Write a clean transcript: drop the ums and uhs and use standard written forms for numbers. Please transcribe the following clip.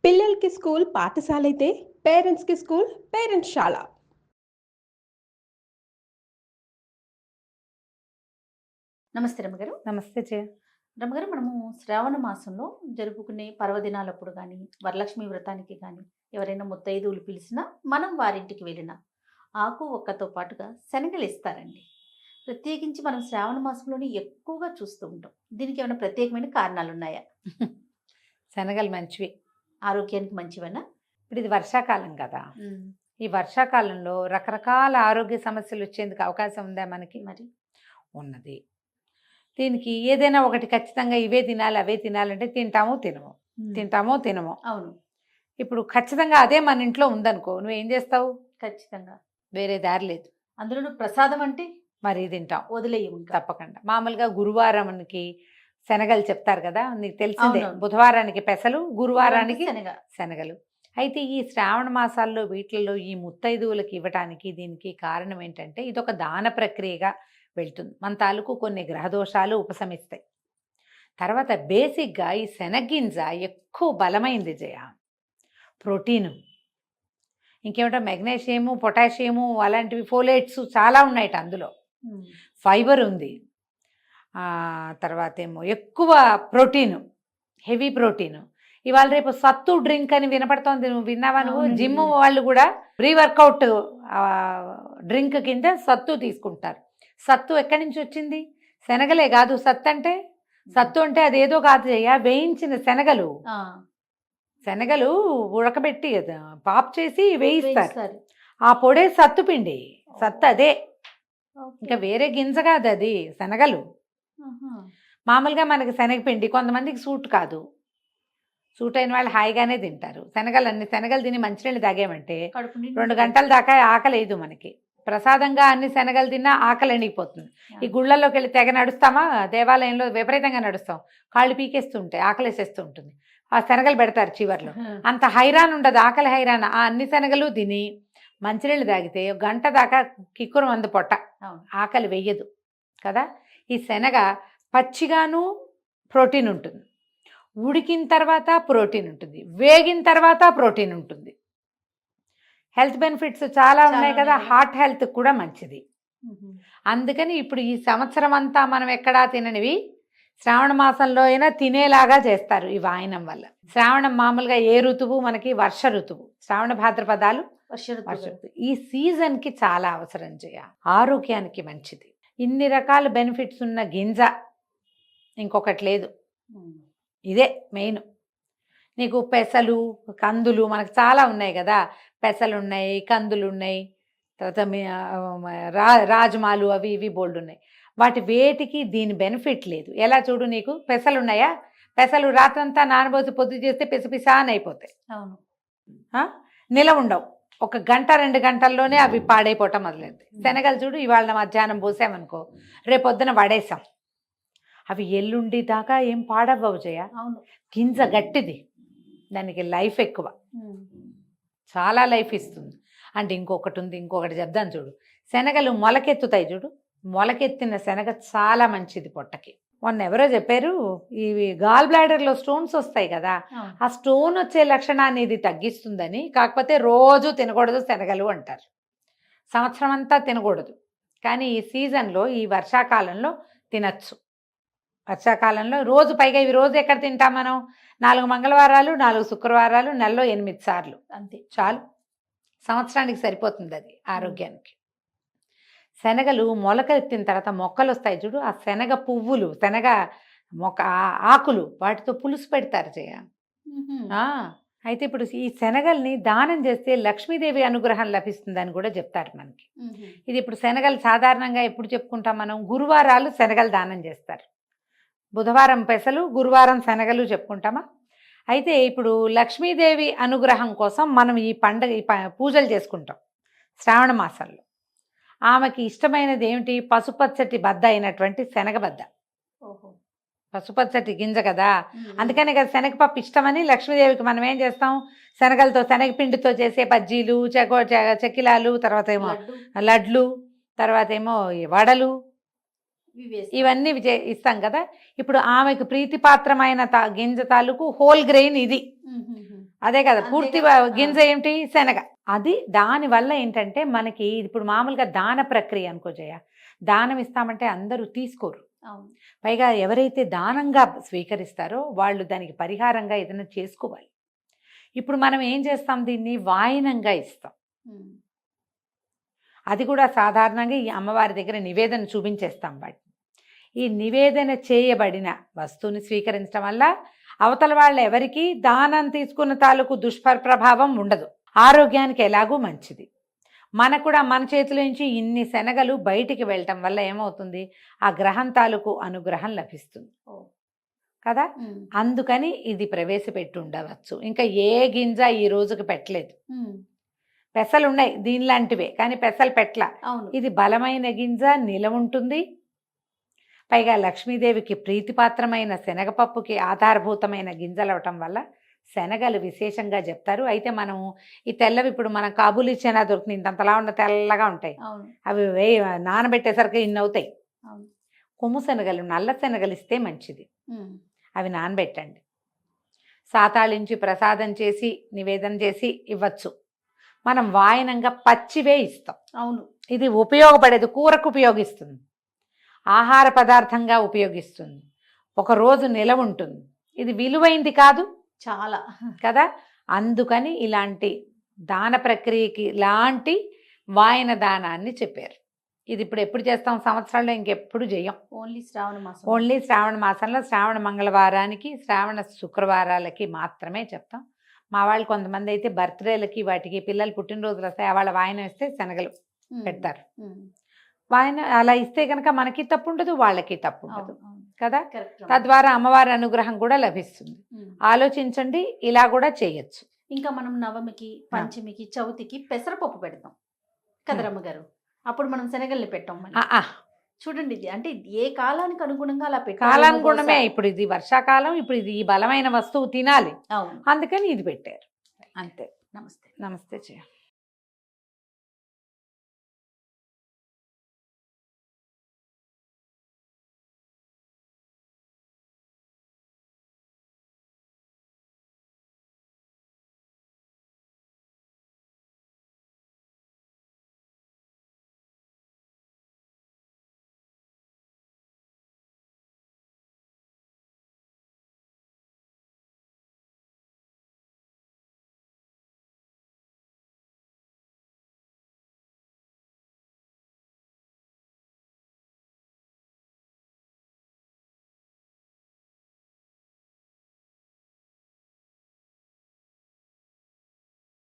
పిల్లలకి స్కూల్ పాఠశాలైతే పేరెంట్స్‌కి స్కూల్ పేరెంట్స్‌శాల. నమస్తే రమ్మగారు. నమస్తే జయ. రమ్మగారు, మనము శ్రావణ మాసంలో జరుపుకునే పర్వదినాలప్పుడు గానీ, వరలక్ష్మి వ్రతానికి గానీ, ఎవరైనా ముత్తైదువులు పిలిచినా, మనం వారింటికి వెళ్ళినా, ఆకు ఒక్కతో పాటుగా శనగలిస్తారండి. ప్రత్యేకించి మనం శ్రావణ మాసంలోనే ఎక్కువగా చూస్తూ ఉంటాం. దీనికి ఏమైనా ప్రత్యేకమైన కారణాలున్నాయా? శనగలు మంచివి. ఆరోగ్యానికి మంచివేనా? ఇప్పుడు ఇది వర్షాకాలం కదా. ఈ వర్షాకాలంలో రకరకాల ఆరోగ్య సమస్యలు వచ్చేందుకు అవకాశం ఉందా మనకి? మరి ఉన్నది. దీనికి ఏదైనా ఒకటి ఖచ్చితంగా ఇవే తినాలి అవే తినాలంటే తింటామో తినమో. అవును. ఇప్పుడు ఖచ్చితంగా అదే మన ఇంట్లో ఉందనుకో, నువ్వేం చేస్తావు? ఖచ్చితంగా. వేరే దారి లేదు, అందులోనూ ప్రసాదం అంటే మరి తింటాం వదిలేయం ఇంకా. తప్పకుండా. మామూలుగా గురువారానికి శనగలు చెప్తారు కదా, నీకు తెలిసిందే. అవునవును. బుధవారానికి పెసలు, గురువారానికి శనగ. శనగలు. అయితే ఈ శ్రావణ మాసాల్లో వీటిల్లో ఈ ముత్తైదువులకు ఇవ్వటానికి దీనికి కారణం ఏంటంటే, ఇదొక దాన ప్రక్రియగా వెళ్తుంది. మన తాలూకు కొన్ని గ్రహదోషాలు ఉపశమిస్తాయి. తర్వాత బేసిక్గా ఈ శనగ్గింజ ఎక్కువ బలమైంది జయ. ప్రోటీను, ఇంకేమిటో మెగ్నీషియము, పొటాషియము, అలాంటివి ఫోలేట్స్ చాలా ఉన్నాయట అందులో. ఫైబర్ ఉంది. తర్వాత ఏమో ఎక్కువ ప్రోటీను, హెవీ ప్రోటీను. ఇవాళ రేపు సత్తు డ్రింక్ అని వినపడుతోంది, నువ్వు విన్నావా? నువ్వు జిమ్ వాళ్ళు కూడా ప్రీ వర్కౌట్ డ్రింక్ కింద సత్తు తీసుకుంటారు. సత్తు ఎక్కడి నుంచి వచ్చింది? శనగలే కాదు సత్తు అంటే. సత్తు అంటే అదేదో కాదు జయ, వేయించిన శనగలు. శనగలు ఉడకబెట్టి పాప్ చేసి వేయిస్తారు. ఆ పొడే సత్తు పిండి. సత్తు అదే, ఇంకా వేరే గింజ కాదు అది, శనగలు. మామూలుగా మనకి శనగపిండి కొంతమందికి సూట్ కాదు. సూట్ అయిన వాళ్ళు హాయిగానే తింటారు. శనగలు తిని మంచినీళ్ళు తాగామంటే 2 గంటల దాకా ఆకలేదు మనకి. ప్రసాదంగా అన్ని శనగలు తిన్నా ఆకలి ఎండిపోతుంది. ఈ గుళ్ళల్లోకి వెళ్ళి తెగ నడుస్తామా, దేవాలయంలో విపరీతంగా నడుస్తాం, కాళ్ళు పీకేస్తూ ఉంటాయి, ఆకలేసేస్తూ ఉంటుంది. ఆ శనగలు పెడతారు చివర్లో. అంత హైరాన్ ఉండదు, ఆకలి హైరాన్. ఆ అన్ని శనగలు తిని మంచినీళ్ళు తాగితే 1 గంట దాకా కిక్కురు మందు పొట్ట, ఆకలి వెయ్యదు కదా. ఈ శనగ పచ్చిగాను ప్రోటీన్ ఉంటుంది, ఉడికిన తర్వాత ప్రోటీన్ ఉంటుంది, వేగిన తర్వాత ప్రోటీన్ ఉంటుంది. హెల్త్ బెనిఫిట్స్ చాలా ఉన్నాయి కదా. హార్ట్ హెల్త్ కూడా మంచిది. అందుకని ఇప్పుడు ఈ సంవత్సరం అంతా మనం ఎక్కడా తిననివి శ్రావణ మాసంలో అయినా తినేలాగా చేస్తారు ఈ వాయనం వల్ల. శ్రావణం మామూలుగా ఏ ఋతువు మనకి? వర్ష ఋతువు. శ్రావణ భాద్రపదాలు వర్ష ఋతువు. ఈ సీజన్కి చాలా అవసరం చేయ, ఆరోగ్యానికి మంచిది. ఇన్ని రకాల బెనిఫిట్స్ ఉన్న గింజ ఇంకొకటి లేదు. ఇదే మెయిన్. నీకు పెసలు, కందులు మనకు చాలా ఉన్నాయి కదా. పెసలు ఉన్నాయి, కందులు ఉన్నాయి, తర్వాత రాజ్మాలు, అవి ఇవి బోల్డ్ ఉన్నాయి. వాటి వేటికి దీని బెనిఫిట్ లేదు. ఎలా చూడు, నీకు పెసలు ఉన్నాయా? పెసలు రాత్రంతా నానబోసి పొద్దు చేస్తే పిసపిసా అని అయిపోతాయి. అవును. నిల ఉండవు, 1 గంట 2 గంటల్లోనే అవి పాడైపోవటం మొదలవుతాయి. శనగలు చూడు, ఇవాళ మధ్యాహ్నం పోసామనుకో రేపొద్దున వడేసాం, అవి ఎల్లుండి దాకా ఏం పాడవ్వవు జయ. అవును. గింజ గట్టిది, దానికి లైఫ్ ఎక్కువ, చాలా లైఫ్ ఇస్తుంది. అంటే ఇంకొకటి చెప్దాను చూడు. శనగలు మొలకెత్తుతాయి చూడు, మొలకెత్తిన శనగ చాలా మంచిది పొట్టకి. మొన్న ఎవరో చెప్పారు, ఇవి గాల్ బ్లాడర్లో స్టోన్స్ వస్తాయి కదా, ఆ స్టోన్ వచ్చే లక్షణాన్ని ఇది తగ్గిస్తుందని. కాకపోతే రోజు తినకూడదు శనగలు అంటారు, సంవత్సరం అంతా తినకూడదు. కానీ ఈ సీజన్లో, ఈ వర్షాకాలంలో తినచ్చు. వర్షాకాలంలో రోజు, పైగా ఇవి రోజు ఎక్కడ తింటాం మనం? 4 మంగళవారాలు, 4 శుక్రవారాలు, నెలలో 8 సార్లు అంతే, చాలు. సంవత్సరానికి సరిపోతుంది అది ఆరోగ్యానికి. శనగలు మొలకెత్తిన తర్వాత మొక్కలు వస్తాయి చూడు, ఆ శనగ పువ్వులు, శనగ మొక్క ఆకులు, వాటితో పులుసు పెడతారు జయ. అయితే ఇప్పుడు ఈ శనగల్ని దానం చేస్తే లక్ష్మీదేవి అనుగ్రహం లభిస్తుందని కూడా చెప్తారు మనకి. ఇది ఇప్పుడు శనగలు సాధారణంగా ఎప్పుడు చెప్పుకుంటాం మనం? గురువారాలు శనగలు దానం చేస్తారు. బుధవారం పెసలు, గురువారం శనగలు చెప్పుకుంటామా? అయితే ఇప్పుడు లక్ష్మీదేవి అనుగ్రహం కోసం మనం ఈ పండగ, పూజలు చేసుకుంటాం శ్రావణ మాసంలో. ఆమెకి ఇష్టమైనది ఏమిటి? పసుపచ్చటి బద్ద అయినటువంటి శనగబద్ద. పసుపచ్చటి గింజ కదా, అందుకనే కదా శనగపప్పు ఇష్టమని లక్ష్మీదేవికి మనం ఏం చేస్తాం? శనగలతో, శనగపిండితో చేసే బజ్జీలు, చెక్కిలాలు, తర్వాత ఏమో లడ్లు, తర్వాత ఏమో వడలు, ఇవన్నీ ఇస్తాం కదా. ఇప్పుడు ఆమెకు ప్రీతిపాత్రమైన గింజ తాలూకు హోల్ గ్రెయిన్ ఇది. అదే కదా అంతే పూర్తి కదా. గింజ ఏమిటి శనగ. అది దాని వల్ల ఏంటంటే మనకి ఇప్పుడు మామూలుగా దాన ప్రక్రియ అనుకోజయ్య, దానం ఇస్తామంటే అందరూ తీసుకోరు. అవును. పైగా ఎవరైతే దానంగా స్వీకరిస్తారో వాళ్ళు దానికి పరిహారంగా ఏదైనా చేసుకోవాలి. ఇప్పుడు మనం ఏం చేస్తాం, దీన్ని వాయినంగా ఇస్తాం. ఉమ్. అది కూడా సాధారణంగా ఈ అమ్మవారి దగ్గర నివేదన చూపించేస్తాం వాటిని. ఈ నివేదన చేయబడిన వస్తువుని స్వీకరించడం వల్ల అవతల వాళ్ళ ఎవరికి దానం తీసుకున్న తాలూకు దుష్ప్రభావం ఉండదు, ఆరోగ్యానికి ఎలాగూ మంచిది. మనకు కూడా మన చేతిలో నుంచి ఇన్ని శనగలు బయటికి వెళ్ళటం వల్ల ఏమవుతుంది, ఆ గ్రహం తాలూకు అనుగ్రహం లభిస్తుంది ఓ. కదా. ఉమ్. అందుకని ఇది ప్రవేశపెట్టి ఉండవచ్చు. ఇంకా ఏ గింజ ఈ రోజుకి పెట్టలేదు. ఉమ్. పెసలు ఉన్నాయి దీనిలాంటివే, కానీ పెసలు పెట్టల. అవును. ఇది బలమైన గింజ, నిలవ ఉంటుంది. పైగా లక్ష్మీదేవికి ప్రీతిపాత్రమైన శనగపప్పుకి ఆధారభూతమైన గింజలు అవటం వల్ల శనగలు విశేషంగా చెప్తారు. అయితే మనం ఈ తెల్లవి ఇప్పుడు మనం కాబూలీ చనా దొరికింది, ఇంతంతలా ఉన్న తెల్లగా ఉంటాయి, అవును. అవి నానబెట్టేసరికి ఇన్ని అవుతాయి. అవును. కొమ్ము శనగలు, నల్ల శనగలు ఇస్తే మంచిది. ఉమ్. అవి నానబెట్టండి, సాతాళించి ప్రసాదం చేసి నివేదన చేసి ఇవ్వచ్చు. మనం వాయనంగా పచ్చివే ఇస్తాం. అవును. ఇది ఉపయోగపడేది, కూరకు ఉపయోగిస్తుంది, ఆహార పదార్థంగా ఉపయోగిస్తుంది, ఒక రోజు నిలవ ఉంటుంది. ఇది విలువైంది కాదు చాలా. కదా. అందుకని ఇలాంటి దాన ప్రక్రియకి ఇలాంటి వాయన దానాన్ని చెప్పారు. ఇది ఇప్పుడు ఎప్పుడు చేస్తాం, సంవత్సరాల్లో ఇంకెప్పుడు చేయం. ఓన్లీ శ్రావణ మాసం. ఓన్లీ శ్రావణ మాసంలో శ్రావణ మంగళవారానికి, శ్రావణ శుక్రవారాలకి మాత్రమే చెప్తాం. మా వాళ్ళు కొంతమంది అయితే బర్త్డేలకి వాటికి పిల్లలు పుట్టినరోజులు వస్తాయి, వాళ్ళ వాయనం ఇస్తే శనగలు ఉమ్. పెడతారు. ఉమ్. వాయన అలా ఇస్తే కనుక మనకి తప్పు ఉండదు, వాళ్ళకి తప్పు ఉండదు అవును. అవును. కదా. కరెక్ట్. తద్వారా అమ్మవారి అనుగ్రహం కూడా లభిస్తుంది. ఉమ్. ఆలోచించండి, ఇలా కూడా చేయొచ్చు. ఇంకా మనం నవమికి, పంచమికి, చవితికి పెసరపప్పు పెడతాం కదా రమ్మగారు. అప్పుడు మనం శనగల్ని పెట్టాం. ఆ, ఆ, చూడండి, ఇది అంటే ఏ కాలానికి అనుగుణంగా అలా పెట్టాలి. కాలానుగుణమే. ఇప్పుడు ఇది వర్షాకాలం, ఇప్పుడు ఇది ఈ బలమైన వస్తువు తినాలి, అవును. అందుకని ఇది పెట్టారు. అంతే. నమస్తే. నమస్తే చేయ.